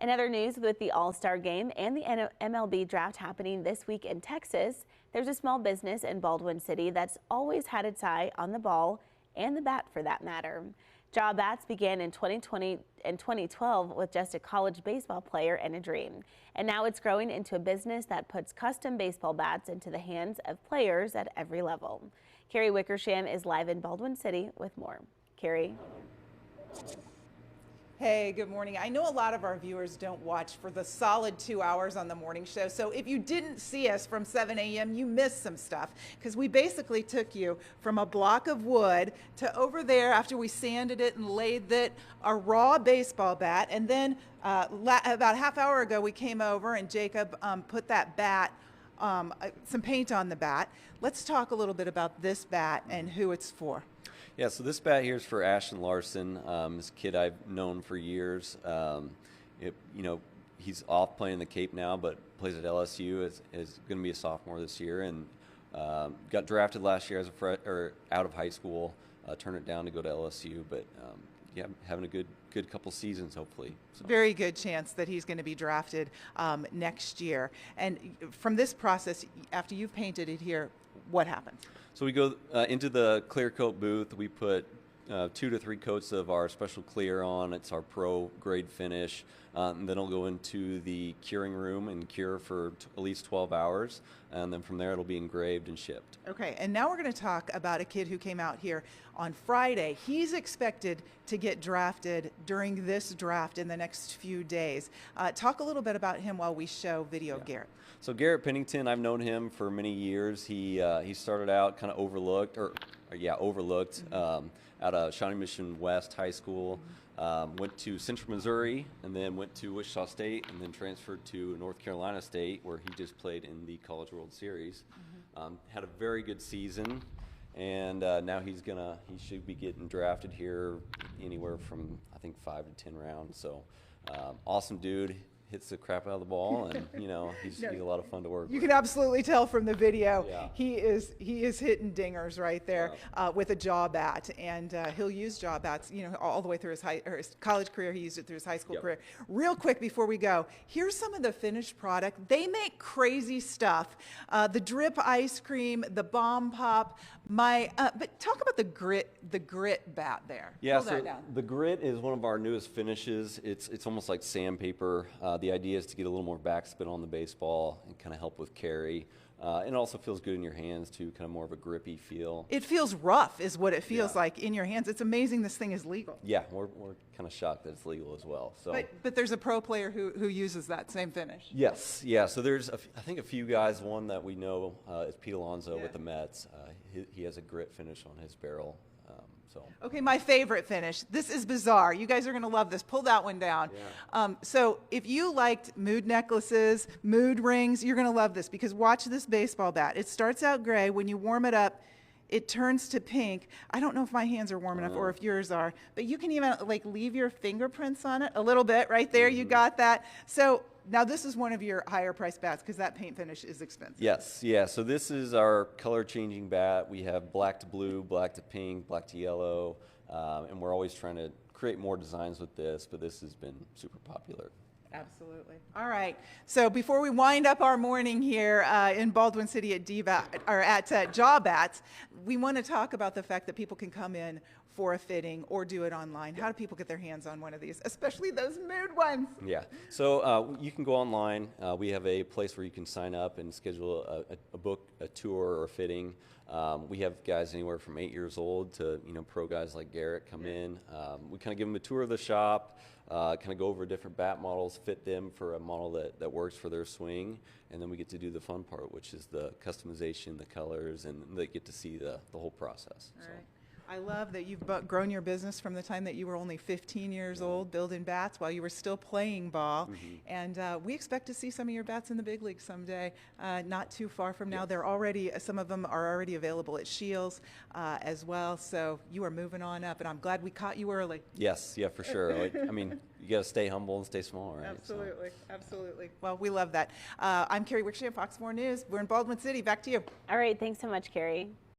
In other news, with the All-Star Game and the MLB draft happening this week in Texas, there's a small business in Baldwin City that's always had its eye on the ball and the bat for that matter. Jaw Bats began in 2020 and 2012 with just a college baseball player and a dream. And now it's growing into a business that puts custom baseball bats into the hands of players at every level. Carrie Wickersham is live in Baldwin City with more. Carrie. Hey, good morning. I know a lot of our viewers don't watch for the solid 2 hours on the morning show, so if you didn't see us from 7 a.m., you missed some stuff, because we basically took you from a block of wood to over there after we sanded it and laid it, a raw baseball bat, and then about a half hour ago we came over and Jacob put that bat, some paint on the bat. Let's talk a little bit about this bat and who it's for. Yeah, so this bat here is for Ashton Larson. This kid I've known for years. He's off playing the Cape now, but plays at LSU. Is going to be a sophomore this year, and got drafted last year as out of high school. Turned it down to go to LSU, but yeah, having a good couple seasons hopefully. So. Very good chance that he's going to be drafted next year. And from this process, after you've painted it here, what happens? So we go into the clear coat booth. We put 2 to 3 coats of our special clear on. It's our pro grade finish. And then it'll go into the curing room and cure for at least 12 hours. And then from there it'll be engraved and shipped. Okay, and now we're going to talk about a kid who came out here on Friday. He's expected to get drafted during this draft in the next few days. Talk a little bit about him while we show video of Garrett. So Garrett Pennington, I've known him for many years. He started out kind of overlooked out of Shawnee Mission West High School. Went to Central Missouri and then went to Wichita State and then transferred to North Carolina State, where he just played in the College World Series. Had a very good season, and now he should be getting drafted here anywhere from I think 5 to 10 rounds. So awesome dude. Hits the crap out of the ball, and he's a lot of fun to work with. You can absolutely tell from the video. Yeah. He is hitting dingers right there with a jaw bat, and he'll use jaw bats all the way through his college career. He used it through his high school career. Real quick before we go, here's some of the finished product. They make crazy stuff. The drip ice cream, the bomb pop. But talk about the grit bat there. Yeah, Hold so that down. the grit is one of our newest finishes. It's almost like sandpaper. The idea is to get a little more backspin on the baseball and kind of help with carry. And it also feels good in your hands too, kind of more of a grippy feel. It feels rough is what it feels like in your hands. It's amazing this thing is legal. Yeah, we're kind of shocked that it's legal as well. So. But there's a pro player who uses that same finish. Yes, yeah. So there's I think a few guys. One that we know is Pete Alonso with the Mets. He has a grit finish on his barrel. Okay, my favorite finish. This is bizarre. You guys are going to love this. Pull that one down. Yeah. So if you liked mood necklaces, mood rings, you're going to love this, because watch this baseball bat. It starts out gray. When you warm it up, it turns to pink. I don't know if my hands are warm enough or if yours are, but you can even leave your fingerprints on it a little bit right there. You got that. So now this is one of your higher priced bats, because that paint finish is expensive. Yes, yeah. So this is our color changing bat. We have black to blue, black to pink, black to yellow, and we're always trying to create more designs with this, but this has been super popular. Absolutely. All right. So before we wind up our morning here in Baldwin City at Jaw Bats, we want to talk about the fact that people can come in for a fitting or do it online. How do people get their hands on one of these, especially those mood ones? Yeah. So you can go online. We have a place where you can sign up and schedule a tour or a fitting. We have guys anywhere from 8 years old to pro guys like Garrett come in. We kind of give them a tour of the shop, kind of go over different bat models, fit them for a model that works for their swing, and then we get to do the fun part, which is the customization, the colors, and they get to see the whole process. All right. I love that you've grown your business from the time that you were only 15 years old, building bats while you were still playing ball. And we expect to see some of your bats in the big league someday, not too far from now. They're already, some of them are already available at Shields as well. So you are moving on up, and I'm glad we caught you early. Yes, yeah, for sure. I mean, you got to stay humble and stay small, right? Absolutely, absolutely. Well, we love that. I'm Carrie Wickersham, Fox 4 News. We're in Baldwin City. Back to you. All right, thanks so much, Carrie.